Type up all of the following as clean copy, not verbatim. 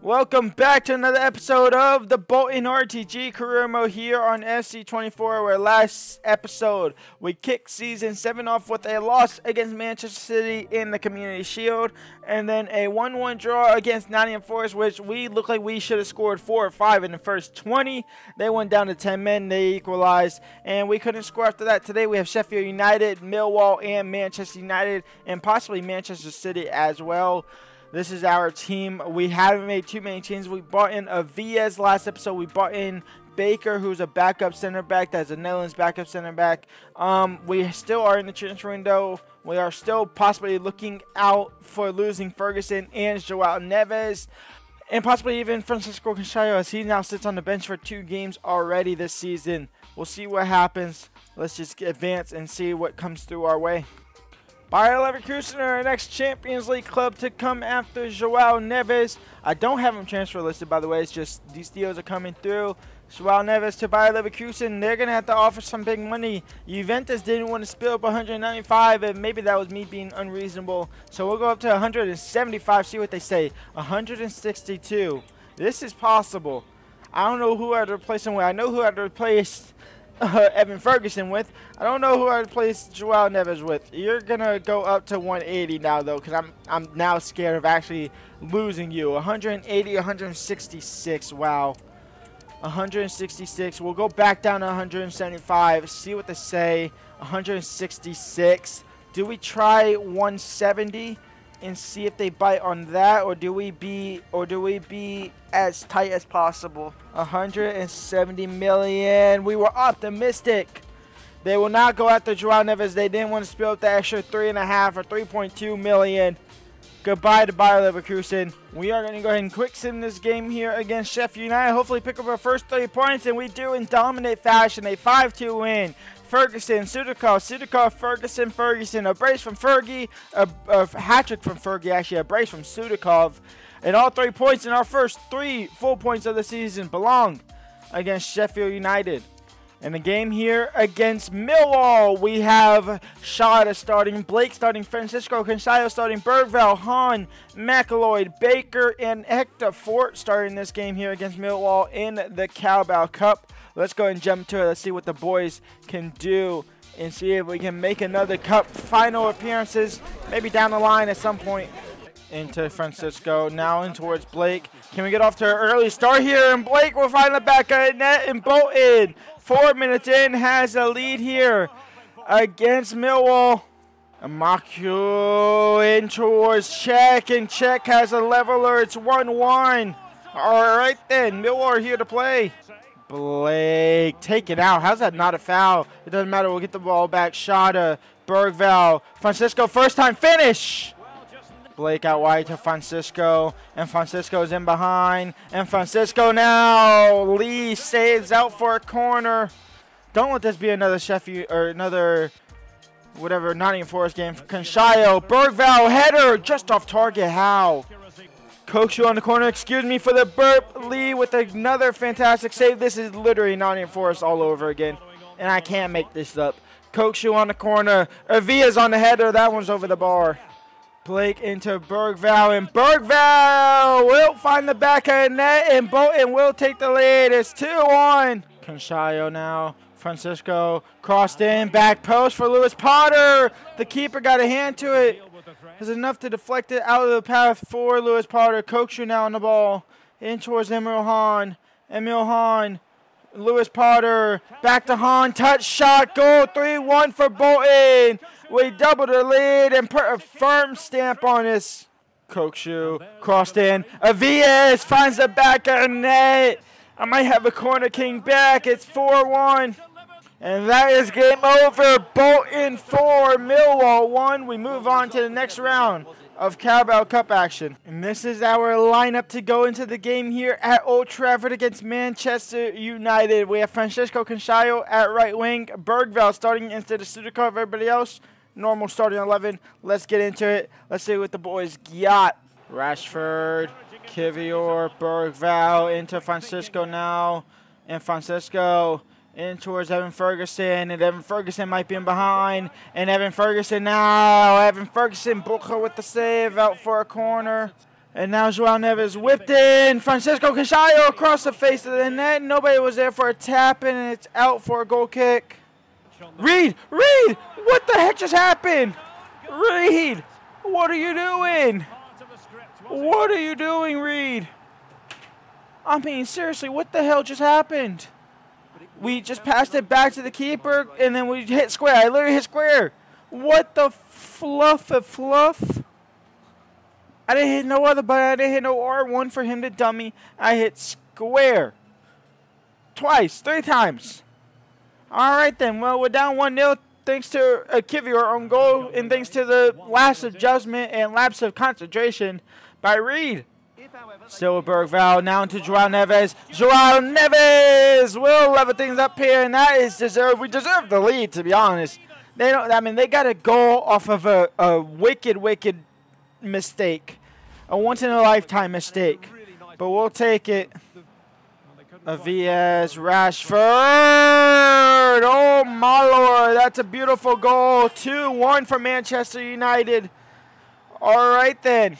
Welcome back to another episode of the Bolton RTG Career Mode here on FC24, where last episode we kicked Season 7 off with a loss against Manchester City in the Community Shield, and then a 1-1 draw against Nottingham Forest, which we look like we should have scored 4 or 5 in the first 20. They went down to 10 men, they equalized, and we couldn't score after that. Today we have Sheffield United, Millwall, and Manchester United, and possibly Manchester City as well. This is our team. We haven't made too many changes. We brought in a Viez last episode. We brought in Baker, who's a backup center back. That's a Netherlands backup center back. We still are in the transfer window. We are still possibly looking out for losing Ferguson and Joao Neves, and possibly even Francisco Cancello, as he now sits on the bench for 2 games already this season. We'll see what happens. Let's just advance and see what comes through our way. Bayer Leverkusen are our next Champions League club to come after Joao Neves. I don't have him transfer listed, by the way. It's just these deals are coming through. Joao Neves to Bayer Leverkusen. They're going to have to offer some big money. Juventus didn't want to spill up 195, and maybe that was me being unreasonable. So we'll go up to 175, see what they say. 162. This is possible. I don't know who I'd replace him with. I know who I'd replace Evan Ferguson with. I don't know who I'd replace Joao Neves with. You're gonna go up to 180 now, though, because I'm now scared of actually losing you. 180, 166. Wow, 166. We'll go back down to 175. See what they say. 166. Do we try 170 and see if they bite on that, or do we be as tight as possible? 170 million. We were optimistic. They will not go after Joao Neves. They didn't want to spill up the extra 3.5 or 3.2 million. Goodbye to Bayer Leverkusen. We are going to go ahead and quick sim this game here against Sheffield United. Hopefully pick up our first 3 points, and we do in dominant fashion. A 5-2 win. Ferguson, Sudakov, Ferguson, a brace from Fergie, a hat-trick from Fergie, actually, a brace from Sudakov. And all 3 points in our first 3 full points of the season belong against Sheffield United. In the game here against Millwall, we have Shada starting, Blake starting, Francisco Cancello starting, Bergvall, Hahn, McAloy, Baker, and Hector Fort starting this game here against Millwall in the Carabao Cup. Let's go and jump to it. Let's see what the boys can do and see if we can make another cup final appearances, maybe down the line at some point. Into Francisco, now in towards Blake. Can we get off to an early start here? And Blake will find the back of the net, and Bolton, 4 minutes in, has a lead here against Millwall. Amaku in towards Czech, and Czech has a leveler. It's 1-1. All right then, Millwall are here to play. Blake taken out. How's that not a foul? It doesn't matter. We'll get the ball back. Shada, Bergvall, Francisco, first time finish. Blake out wide to Francisco, and Francisco's in behind, and Francisco now. Lee saves out for a corner. Don't let this be another Sheffield or another whatever Nottingham Forest game. Cancello, Bergvall, header just off target. How? Kokshu on the corner, excuse me for the burp. Lee with another fantastic save. This is literally Nottingham Forest all over again, and I can't make this up. Kokshu on the corner, Viez on the header. That one's over the bar. Blake into Bergvall, and Bergvall will find the back of the net, and Bolton will take the lead. It's 2-1. Cancello now. Francisco crossed in, back post for Lewis Potter. The keeper got a hand to it. There's enough to deflect it out of the path for Lewis Potter. Kokshu now on the ball. In towards Emil Hahn. Emil Hahn. Lewis Potter. Back to Hahn. Touch shot. Goal. 3-1 for Bolton. We doubled the lead and put a firm stamp on this. Kokshu crossed in. Viez finds the back of the net. I might have a corner king back. It's 4-1. And that is game over. Bolton 4, Millwall 1. We move on to the next round of Carabao Cup action. And this is our lineup to go into the game here at Old Trafford against Manchester United. We have Francisco Cancello at right wing, Bergvall starting instead of Sudakov. Everybody else, normal starting 11. Let's get into it. Let's see what the boys got. Rashford, Kivior, Bergvall into Francisco now. And Francisco in towards Evan Ferguson, and Evan Ferguson might be in behind, and Evan Ferguson now. Evan Ferguson, Booker with the save, out for a corner. And now Joao Neves whipped in. Francisco Cachayo across the face of the net. Nobody was there for a tap, and it's out for a goal kick. Reed! Reed! What the heck just happened? Reed! What are you doing? What are you doing, Reed? I mean, seriously, what the hell just happened? We just passed it back to the keeper, and then we hit square. I literally hit square. What the fluff? I didn't hit no other button. I didn't hit no R1 for him to dummy. I hit square. Twice. 3 times. All right, then. Well, we're down 1-0 thanks to a Kivior own goal and thanks to the lapse of judgment and lapse of concentration by Reed. Still with Bergval, now into Joao Neves. Joao Neves will level things up here, and that is deserved. We deserve the lead, to be honest. They don't. I mean, they got a goal off of a wicked mistake, a once-in-a-lifetime mistake. But we'll take it. Avias, Rashford. Oh, my Lord. That's a beautiful goal. 2-1 for Manchester United. All right, then.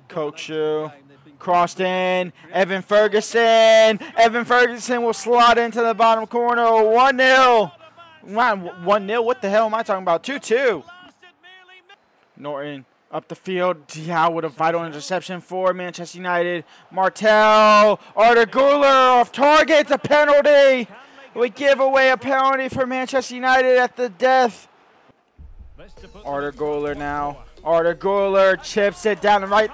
Kochu. Crossed in. Evan Ferguson. Evan Ferguson will slot into the bottom corner. 1-0. 1-0. What the hell am I talking about? 2-2. Norton. Up the field, yeah, with a vital interception for Manchester United. Martel, Arda Güler off target, it's a penalty. We give away a penalty for Manchester United at the death. Arda Güler now. Arda Güler chips it down the right.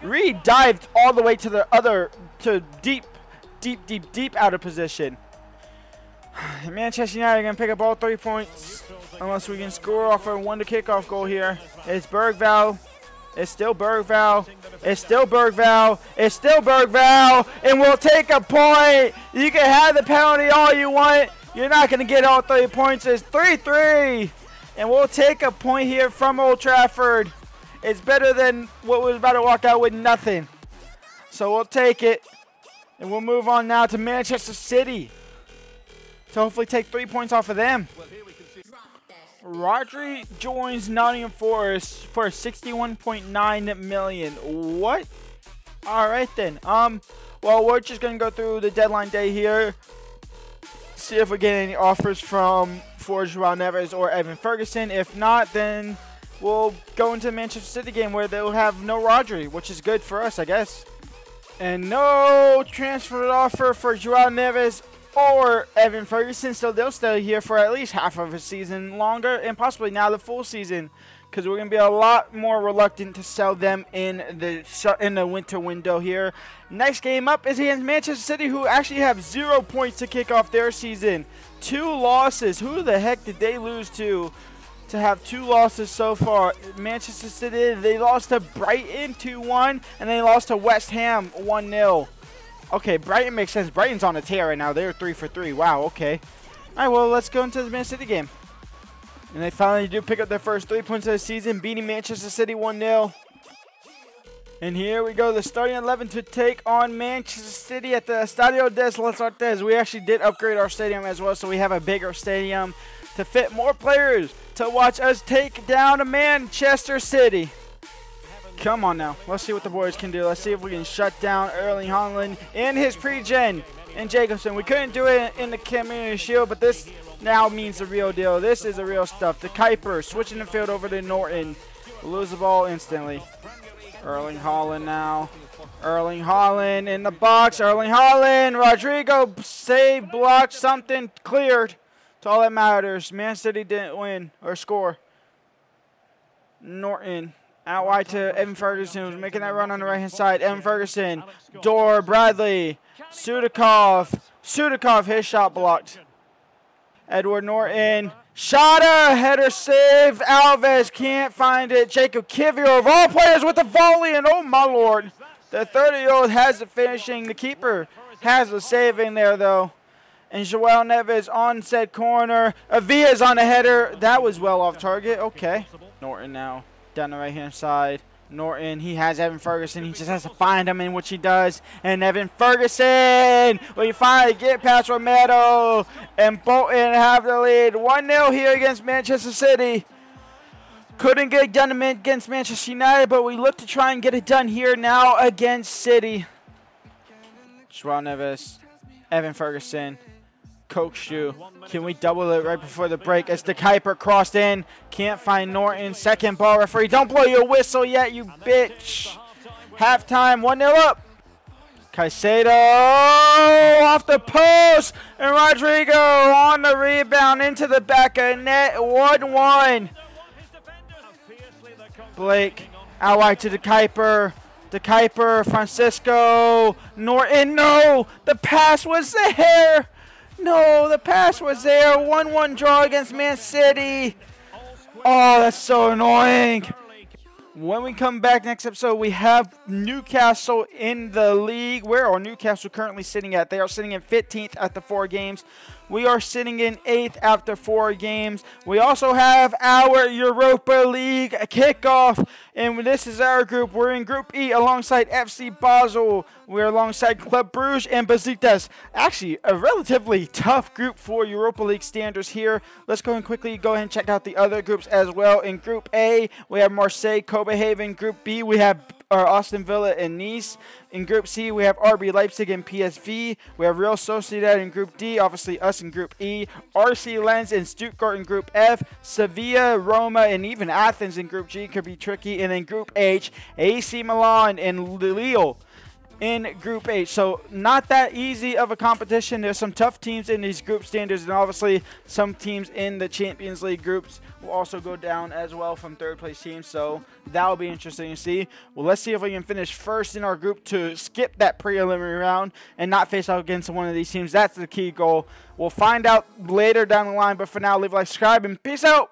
Reed dived all the way to the other, to deep out of position. Manchester United are going to pick up all 3 points unless we can score off a wonder kickoff goal here. It's Bergval. It's still Bergval. It's still Bergval. It's still Bergval. And we'll take a point. You can have the penalty all you want. You're not going to get all 3 points. It's 3-3. And we'll take a point here from Old Trafford. It's better than what was about to walk out with nothing. So we'll take it. And we'll move on now to Manchester City. To hopefully take 3 points off of them. Rodri joins Nottingham Forest for 61.9 million. What? All right then. Well, we're just gonna go through the deadline day here. See if we get any offers for Joao Neves or Evan Ferguson. If not, then we'll go into the Manchester City game where they'll have no Rodri, which is good for us, I guess. And no transfer offer for Joao Neves or Evan Ferguson, so they'll stay here for at least half of a season longer, and possibly now the full season, because we're going to be a lot more reluctant to sell them in the winter window here. Next game up is against Manchester City, who actually have 0 points to kick off their season. 2 losses. Who the heck did they lose to have 2 losses so far? Manchester City, they lost to Brighton 2-1, and they lost to West Ham 1-0. Okay, Brighton makes sense. Brighton's on a tear right now. They're 3 for 3. Wow, okay. All right, well, let's go into the Man City game. And they finally do pick up their first 3 points of the season, beating Manchester City 1-0. And here we go, the starting 11 to take on Manchester City at the Estadio des Las Artes. We actually did upgrade our stadium as well, so we have a bigger stadium to fit more players to watch us take down Manchester City. Come on now. Let's see what the boys can do. Let's see if we can shut down Erling Haaland in his pre-gen and Jacobson. We couldn't do it in the Community Shield, but this now means the real deal. This is the real stuff. The Kuiper switching the field over to Norton. Lose the ball instantly. Erling Haaland now. Erling Haaland in the box. Erling Haaland. Rodrigo save, block, something cleared. It's all that matters. Man City didn't win or score. Norton. Out wide to Evan Ferguson, who's making that run on the right-hand side. Evan Ferguson, Dor, Bradley, Sudakov. Sudakov, his shot blocked. Edward Norton, Shada, header save. Alves can't find it. Jacob Kivior, of all players, with the volley, and oh my Lord. The 30-year-old has it finishing. The keeper has the save in there, though. And Joao Neves on said corner. Avia's on the header. That was well off target. Okay. Norton now. Down the right-hand side. Norton, he has Evan Ferguson. He just has to find him, in which he does. And Evan Ferguson, we finally get past Romero. And Bolton have the lead. 1-0 here against Manchester City. Couldn't get it done against Manchester United, but we look to try and get it done here now against City. Joao Neves, Evan Ferguson, Coke Shoe. Can we double it right before the break as the Kuiper crossed in? Can't find Norton. Second ball, referee. Don't blow your whistle yet, you bitch. Halftime, 1-0 up. Caicedo off the post. And Rodrigo on the rebound into the back of net. 1-1. Blake out wide to the Kuiper. The Kuiper, Francisco, Norton. No, the pass was there. No, the pass was there. 1-1 draw against Man City. Oh, that's so annoying. When we come back next episode, we have Newcastle in the league. Where are Newcastle currently sitting at? They are sitting in 15th after 4 games. We are sitting in 8th after 4 games. We also have our Europa League kickoff. And this is our group. We're in Group E alongside FC Basel. We're alongside Club Brugge and Besiktas. Actually, a relatively tough group for Europa League standards here. Let's go and quickly go ahead and check out the other groups as well. In Group A, we have Marseille, Copenhagen. Group B, we have Aston Villa and Nice. In Group C, we have RB Leipzig and PSV. We have Real Sociedad in Group D. Obviously, us in Group E. RC Lens and Stuttgart in Group F. Sevilla, Roma, and even Athens in Group G could be tricky. And in Group H, AC Milan and Lille in Group H. So not that easy of a competition. There's some tough teams in these group standards, and obviously some teams in the Champions League groups will also go down as well from third place teams. So that will be interesting to see. Well, let's see if we can finish first in our group to skip that preliminary round and not face out against one of these teams. That's the key goal. We'll find out later down the line, but for now, leave a like, subscribe, and peace out.